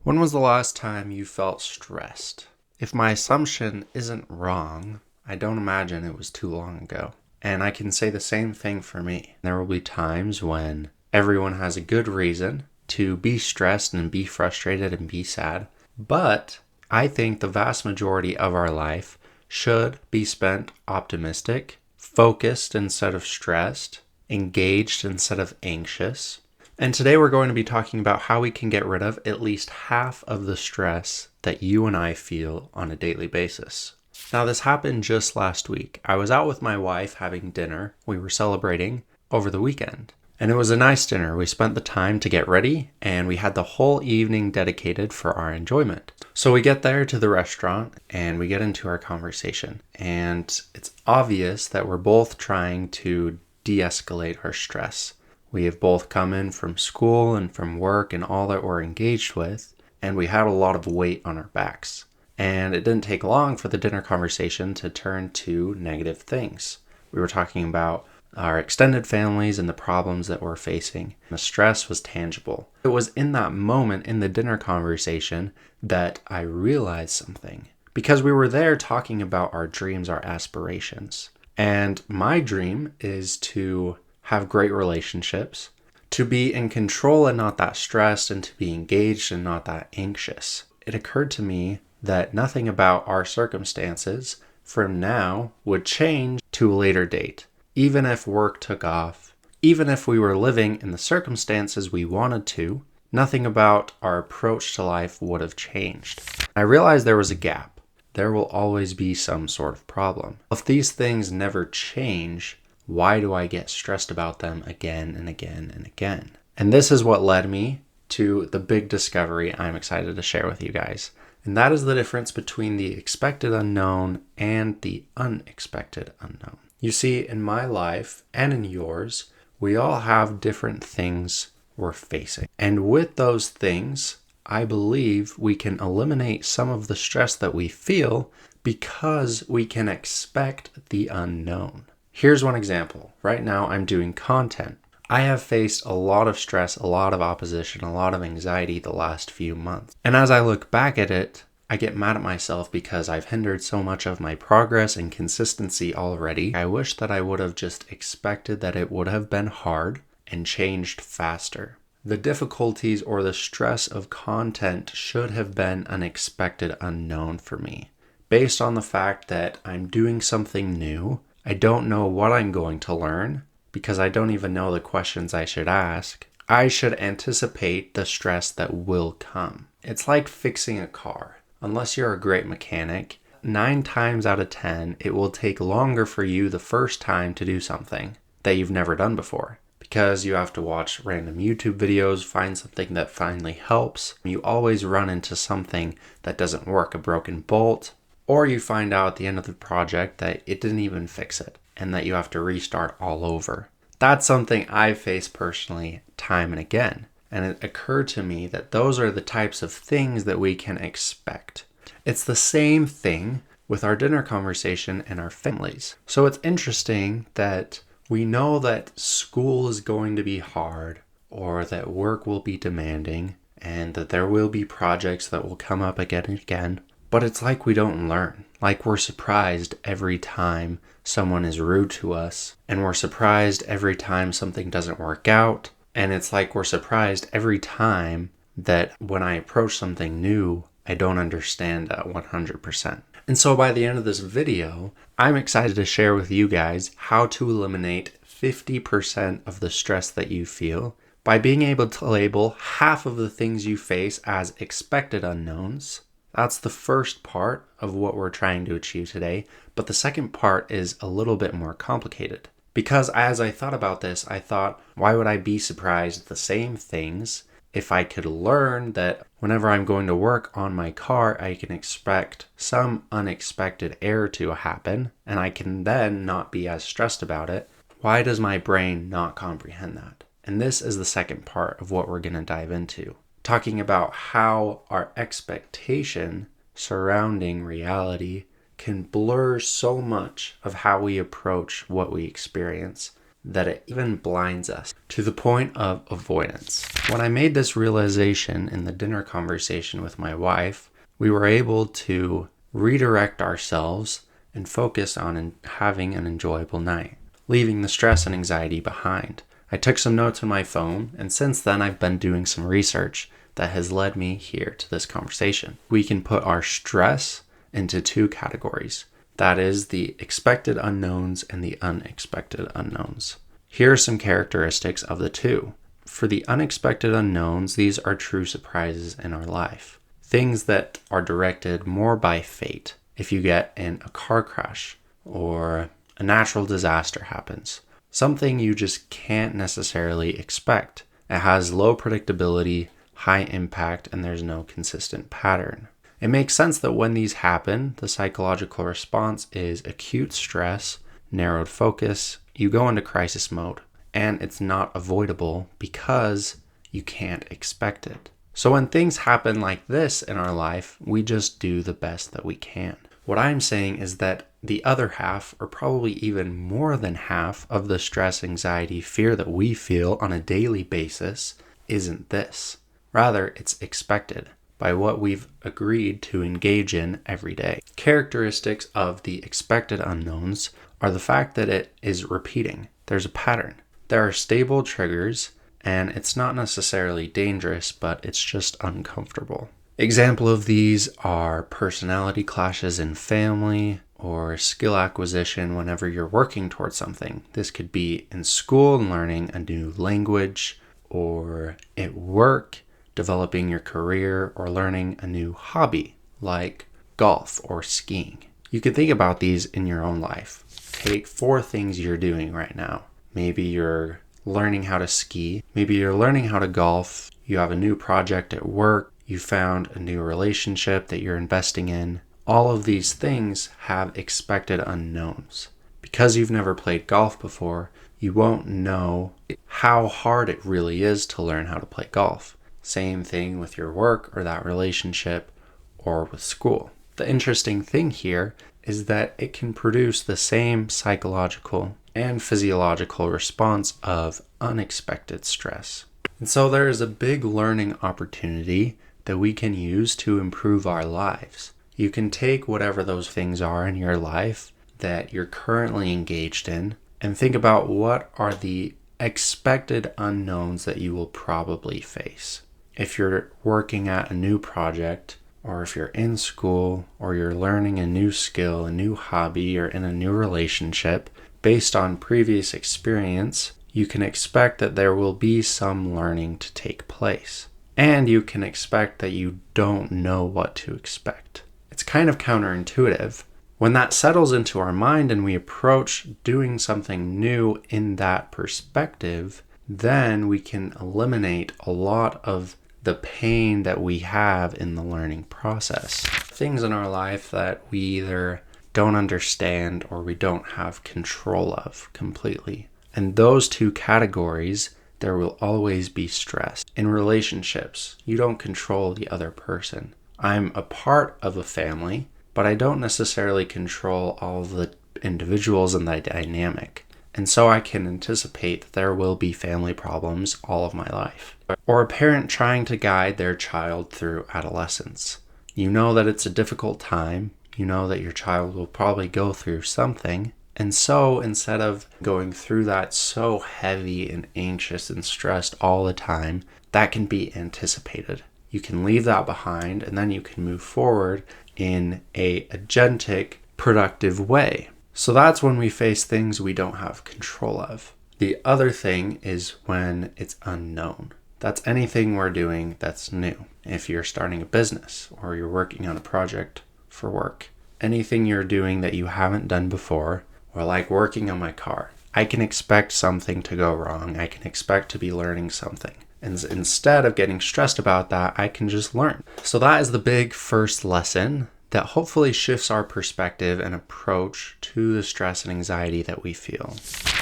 When was the last time you felt stressed? If my assumption isn't wrong, I don't imagine it was too long ago. And I can say the same thing for me. There will be times when everyone has a good reason to be stressed and be frustrated and be sad. But I think the vast majority of our life should be spent optimistic, focused instead of stressed, engaged instead of anxious. And today we're going to be talking about how we can get rid of at least half of the stress that you and I feel on a daily basis. Now, this happened just last week. I was out with my wife having dinner. We were celebrating over the weekend. And it was a nice dinner. We spent the time to get ready, and we had the whole evening dedicated for our enjoyment. So we get there to the restaurant, and we get into our conversation. And it's obvious that we're both trying to de-escalate our stress. We have both come in from school and from work and all that we're engaged with, and we had a lot of weight on our backs. And it didn't take long for the dinner conversation to turn to negative things. We were talking about our extended families and the problems that we're facing. The stress was tangible. It was in that moment in the dinner conversation that I realized something. Because we were there talking about our dreams, our aspirations. And my dream is to have great relationships, to be in control and not that stressed, and to be engaged and not that anxious. It occurred to me that nothing about our circumstances from now would change to a later date. Even if work took off, even if we were living in the circumstances we wanted to, nothing about our approach to life would have changed. I realized there was a gap. There will always be some sort of problem. If these things never change, why do I get stressed about them again and again and again? And this is what led me to the big discovery I'm excited to share with you guys. And that is the difference between the expected unknown and the unexpected unknown. You see, in my life and in yours, we all have different things we're facing. And with those things, I believe we can eliminate some of the stress that we feel because we can expect the unknown. Here's one example. Right now, I'm doing content. I have faced a lot of stress, a lot of opposition, a lot of anxiety the last few months. And as I look back at it, I get mad at myself because I've hindered so much of my progress and consistency already. I wish that I would have just expected that it would have been hard and changed faster. The difficulties or the stress of content should have been an expected unknown for me. Based on the fact that I'm doing something new, I don't know what I'm going to learn because I don't even know the questions I should ask. I should anticipate the stress that will come. It's like fixing a car. Unless you're a great mechanic, 9 times out of 10, it will take longer for you the first time to do something that you've never done before. Because you have to watch random YouTube videos, find something that finally helps. You always run into something that doesn't work, a broken bolt, or you find out at the end of the project that it didn't even fix it and that you have to restart all over. That's something I've faced personally time and again. And it occurred to me that those are the types of things that we can expect. It's the same thing with our dinner conversation and our families. So it's interesting that we know that school is going to be hard or that work will be demanding and that there will be projects that will come up again and again. But it's like we don't learn. Like we're surprised every time someone is rude to us. And we're surprised every time something doesn't work out. And it's like we're surprised every time that when I approach something new, I don't understand 100%. And so by the end of this video, I'm excited to share with you guys how to eliminate 50% of the stress that you feel by being able to label half of the things you face as expected unknowns. That's the first part of what we're trying to achieve today, but the second part is a little bit more complicated. Because as I thought about this, I thought, why would I be surprised at the same things if I could learn that whenever I'm going to work on my car, I can expect some unexpected error to happen, and I can then not be as stressed about it? Why does my brain not comprehend that? And this is the second part of what we're going to dive into. Talking about how our expectation surrounding reality can blur so much of how we approach what we experience. that it even blinds us to the point of avoidance. When I made this realization in the dinner conversation with my wife, we were able to redirect ourselves and focus on having an enjoyable night, leaving the stress and anxiety behind. I took some notes on my phone, and since then I've been doing some research that has led me here to this conversation. We can put our stress into two categories. That is the expected unknowns and the unexpected unknowns. Here are some characteristics of the two. For the unexpected unknowns, these are true surprises in our life. Things that are directed more by fate. If you get in a car crash or a natural disaster happens, something you just can't necessarily expect. It has low predictability, high impact, and there's no consistent pattern. It makes sense that when these happen, the psychological response is acute stress, narrowed focus, you go into crisis mode, and it's not avoidable because you can't expect it. So when things happen like this in our life, we just do the best that we can. What I'm saying is that the other half, or probably even more than half of the stress, anxiety, fear that we feel on a daily basis isn't this. Rather, it's expected by what we've agreed to engage in every day. Characteristics of the expected unknowns are the fact that it is repeating. There's a pattern. There are stable triggers, and it's not necessarily dangerous, but it's just uncomfortable. Example of these are personality clashes in family or skill acquisition whenever you're working towards something. This could be in school and learning a new language, or at work, developing your career, or learning a new hobby like golf or skiing. You could think about these in your own life. Take 4 things you're doing right now. Maybe you're learning how to ski. Maybe you're learning how to golf. You have a new project at work. You found a new relationship that you're investing in. All of these things have expected unknowns. Because you've never played golf before, you won't know how hard it really is to learn how to play golf. Same thing with your work or that relationship or with school. The interesting thing here is that it can produce the same psychological and physiological response of unexpected stress. And so there is a big learning opportunity that we can use to improve our lives. You can take whatever those things are in your life that you're currently engaged in and think about what are the expected unknowns that you will probably face. If you're working at a new project, or if you're in school, or you're learning a new skill, a new hobby, or in a new relationship, based on previous experience, you can expect that there will be some learning to take place. And you can expect that you don't know what to expect. It's kind of counterintuitive. When that settles into our mind and we approach doing something new in that perspective, then we can eliminate a lot of the pain that we have in the learning process. Things in our life that we either don't understand or we don't have control of completely. And those two categories, there will always be stress. In relationships, you don't control the other person. I'm a part of a family, but I don't necessarily control all of the individuals in the dynamic. And so I can anticipate that there will be family problems all of my life. Or a parent trying to guide their child through adolescence. You know that it's a difficult time. You know that your child will probably go through something. And so instead of going through that so heavy and anxious and stressed all the time, that can be anticipated. You can leave that behind and then you can move forward in a agentic, productive way. So that's when we face things we don't have control of. The other thing is when it's unknown. That's anything we're doing that's new. If you're starting a business or you're working on a project for work, anything you're doing that you haven't done before, or like working on my car, I can expect something to go wrong. I can expect to be learning something. And instead of getting stressed about that, I can just learn. So that is the big first lesson that hopefully shifts our perspective and approach to the stress and anxiety that we feel.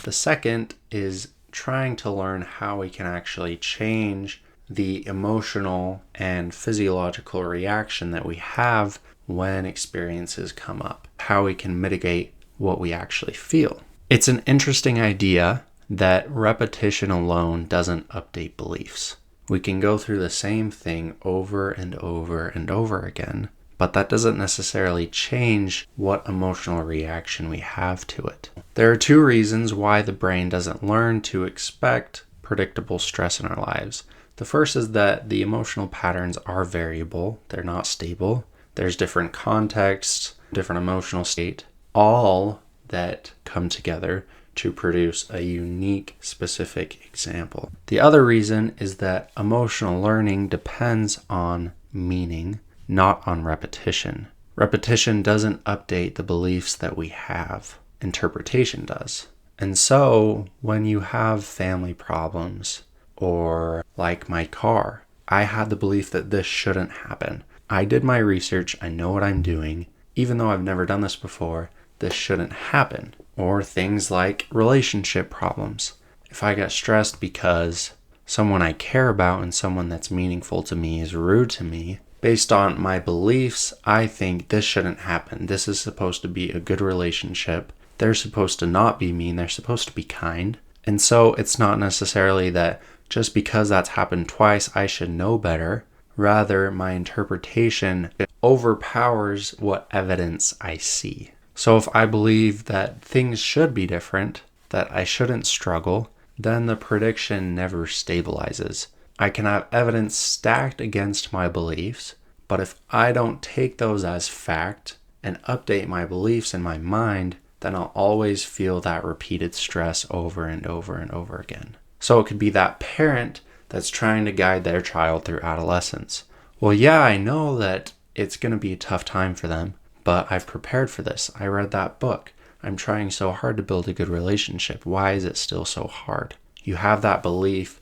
The second is trying to learn how we can actually change the emotional and physiological reaction that we have when experiences come up, how we can mitigate what we actually feel. It's an interesting idea that repetition alone doesn't update beliefs. We can go through the same thing over and over and over again, but that doesn't necessarily change what emotional reaction we have to it. There are two reasons why the brain doesn't learn to expect predictable stress in our lives. The first is that the emotional patterns are variable, they're not stable. There's different contexts, different emotional state, all that come together to produce a unique, specific example. The other reason is that emotional learning depends on meaning, not on repetition. Repetition doesn't update the beliefs that we have. Interpretation does. And so when you have family problems, or like my car, I had the belief that this shouldn't happen. I did my research, I know what I'm doing. Even though I've never done this before, this shouldn't happen. Or things like relationship problems. If I get stressed because someone I care about and someone that's meaningful to me is rude to me, based on my beliefs, I think this shouldn't happen. This is supposed to be a good relationship. They're supposed to not be mean. They're supposed to be kind. And so it's not necessarily that just because that's happened twice, I should know better. Rather, my interpretation overpowers what evidence I see. So if I believe that things should be different, that I shouldn't struggle, then the prediction never stabilizes. I can have evidence stacked against my beliefs, but if I don't take those as fact and update my beliefs in my mind, then I'll always feel that repeated stress over and over and over again. So it could be that parent that's trying to guide their child through adolescence. Well, yeah, I know that it's going to be a tough time for them, but I've prepared for this. I read that book. I'm trying so hard to build a good relationship. Why is it still so hard? You have that belief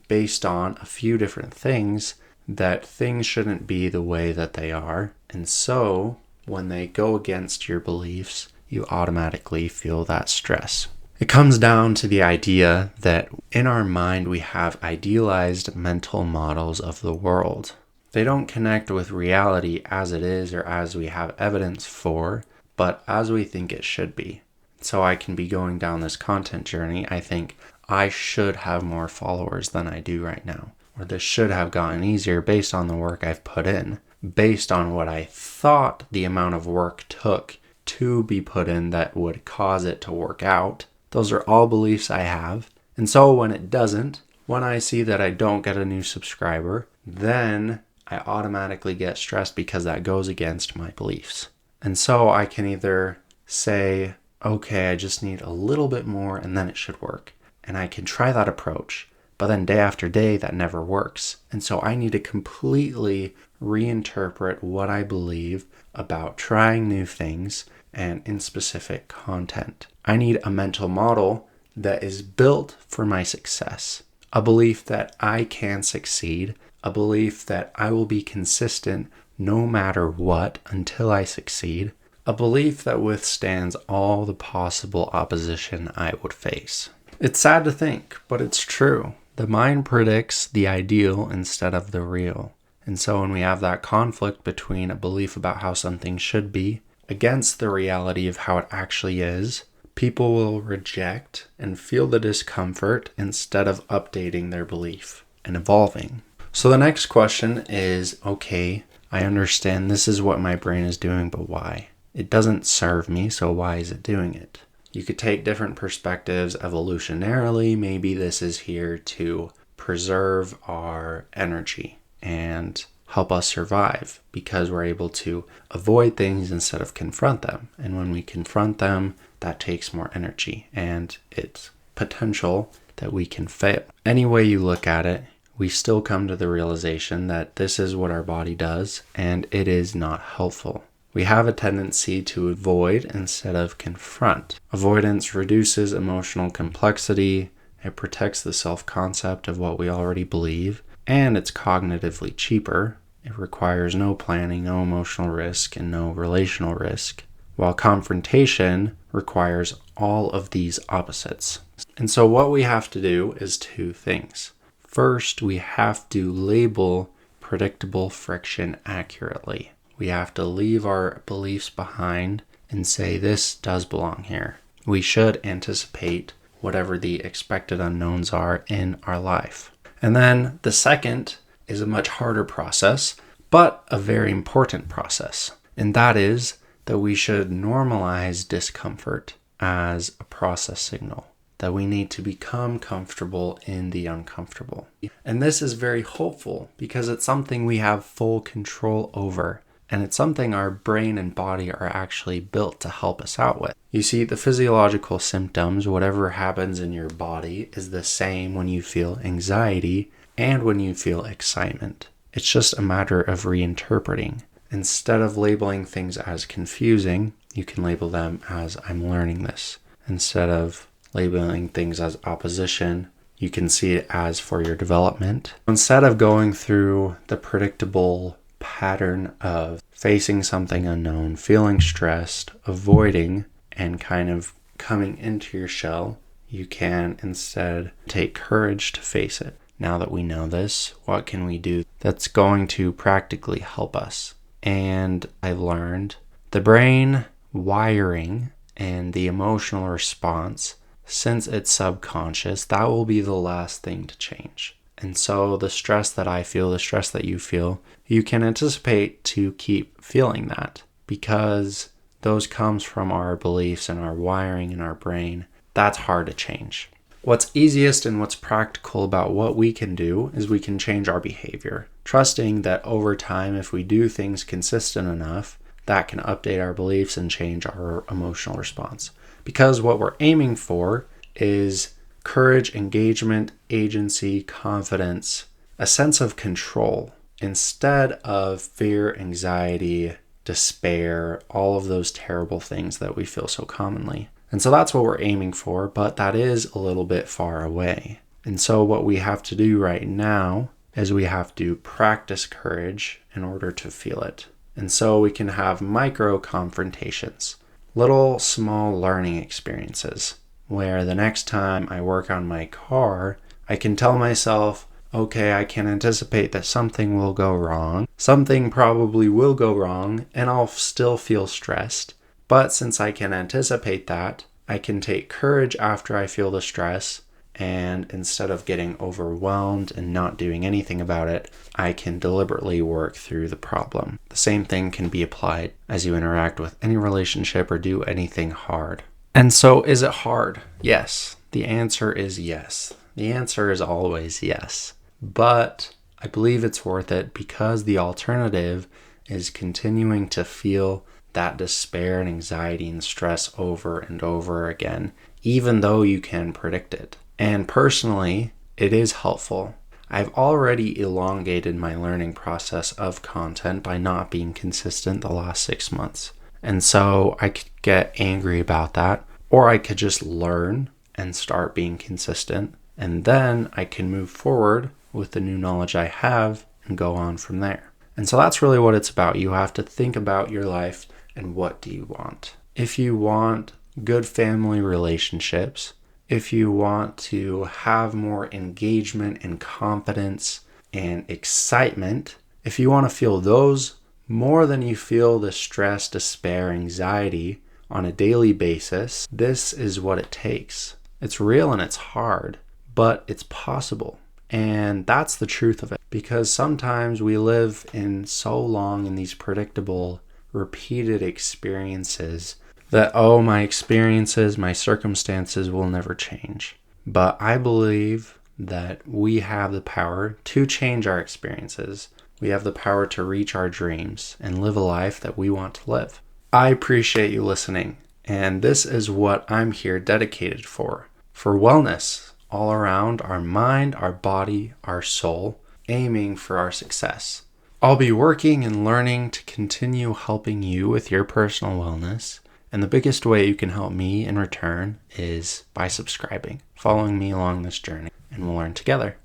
based on a few different things that things shouldn't be the way that they are. And so when they go against your beliefs, you automatically feel that stress. It comes down to the idea that in our mind we have idealized mental models of the world. They don't connect with reality as it is or as we have evidence for, but as we think it should be. So I can be going down this content journey. I think I should have more followers than I do right now. Or this should have gotten easier based on the work I've put in, based on what I thought the amount of work took to be put in that would cause it to work out. Those are all beliefs I have. And so when it doesn't, when I see that I don't get a new subscriber, then I automatically get stressed because that goes against my beliefs. And so I can either say, okay, I just need a little bit more and then it should work. And I can try that approach, but then day after day that never works. And so I need to completely reinterpret what I believe about trying new things and in specific content. I need a mental model that is built for my success. A belief that I can succeed, a belief that I will be consistent no matter what until I succeed, a belief that withstands all the possible opposition I would face. It's sad to think, but it's true. The mind predicts the ideal instead of the real. And so when we have that conflict between a belief about how something should be against the reality of how it actually is, people will reject and feel the discomfort instead of updating their belief and evolving. So the next question is, okay, I understand this is what my brain is doing, but why? It doesn't serve me, so why is it doing it? You could take different perspectives evolutionarily. Maybe this is here to preserve our energy and help us survive because we're able to avoid things instead of confront them. And when we confront them, that takes more energy and it's potential that we can fail. Any way you look at it, we still come to the realization that this is what our body does and it is not helpful. We have a tendency to avoid instead of confront. Avoidance reduces emotional complexity, it protects the self-concept of what we already believe, and it's cognitively cheaper. It requires no planning, no emotional risk, and no relational risk, while confrontation requires all of these opposites. And so what we have to do is two things. First, we have to label predictable friction accurately. We have to leave our beliefs behind and say this does belong here. We should anticipate whatever the expected unknowns are in our life. And then the second is a much harder process, but a very important process. And that is that we should normalize discomfort as a process signal, that we need to become comfortable in the uncomfortable. And this is very hopeful because it's something we have full control over. And it's something our brain and body are actually built to help us out with. You see, the physiological symptoms, whatever happens in your body, is the same when you feel anxiety and when you feel excitement. It's just a matter of reinterpreting. Instead of labeling things as confusing, you can label them as I'm learning this. Instead of labeling things as opposition, you can see it as for your development. Instead of going through the predictable pattern of facing something unknown, feeling stressed, avoiding, and kind of coming into your shell, you can instead take courage to face it. Now that we know this, what can we do that's going to practically help us? And I've learned the brain wiring and the emotional response, since it's subconscious, that will be the last thing to change. And so the stress that I feel, the stress that you feel, you can anticipate to keep feeling that because those comes from our beliefs and our wiring in our brain. That's hard to change. What's easiest and what's practical about what we can do is we can change our behavior, trusting that over time, if we do things consistent enough, that can update our beliefs and change our emotional response. Because what we're aiming for is courage, engagement, agency, confidence, a sense of control, instead of fear, anxiety, despair, all of those terrible things that we feel so commonly. And so that's what we're aiming for, but that is a little bit far away. And so what we have to do right now is we have to practice courage in order to feel it. And so we can have micro confrontations, little small learning experiences, where the next time I work on my car, I can tell myself, okay, I can anticipate that something will go wrong. Something probably will go wrong, and I'll still feel stressed. But since I can anticipate that, I can take courage after I feel the stress, and instead of getting overwhelmed and not doing anything about it, I can deliberately work through the problem. The same thing can be applied as you interact with any relationship or do anything hard. And so is it hard? Yes. The answer is yes. The answer is always yes. But I believe it's worth it because the alternative is continuing to feel that despair and anxiety and stress over and over again, even though you can predict it. And personally, it is helpful. I've already elongated my learning process of content by not being consistent the last 6 months. And so I could get angry about that, or I could just learn and start being consistent. And then I can move forward with the new knowledge I have and go on from there. And so that's really what it's about. You have to think about your life and what do you want. If you want good family relationships, if you want to have more engagement and confidence and excitement, if you want to feel those more than you feel the stress, despair, anxiety on a daily basis, this is what it takes. It's real and it's hard, but it's possible. And that's the truth of it, because sometimes we live in so long in these predictable, repeated experiences that, oh, my experiences, my circumstances will never change. But I believe that we have the power to change our experiences. We have the power to reach our dreams and live a life that we want to live. I appreciate you listening, and this is what I'm here dedicated for wellness all around our mind, our body, our soul, aiming for our success. I'll be working and learning to continue helping you with your personal wellness. And the biggest way you can help me in return is by subscribing, following me along this journey, and we'll learn together.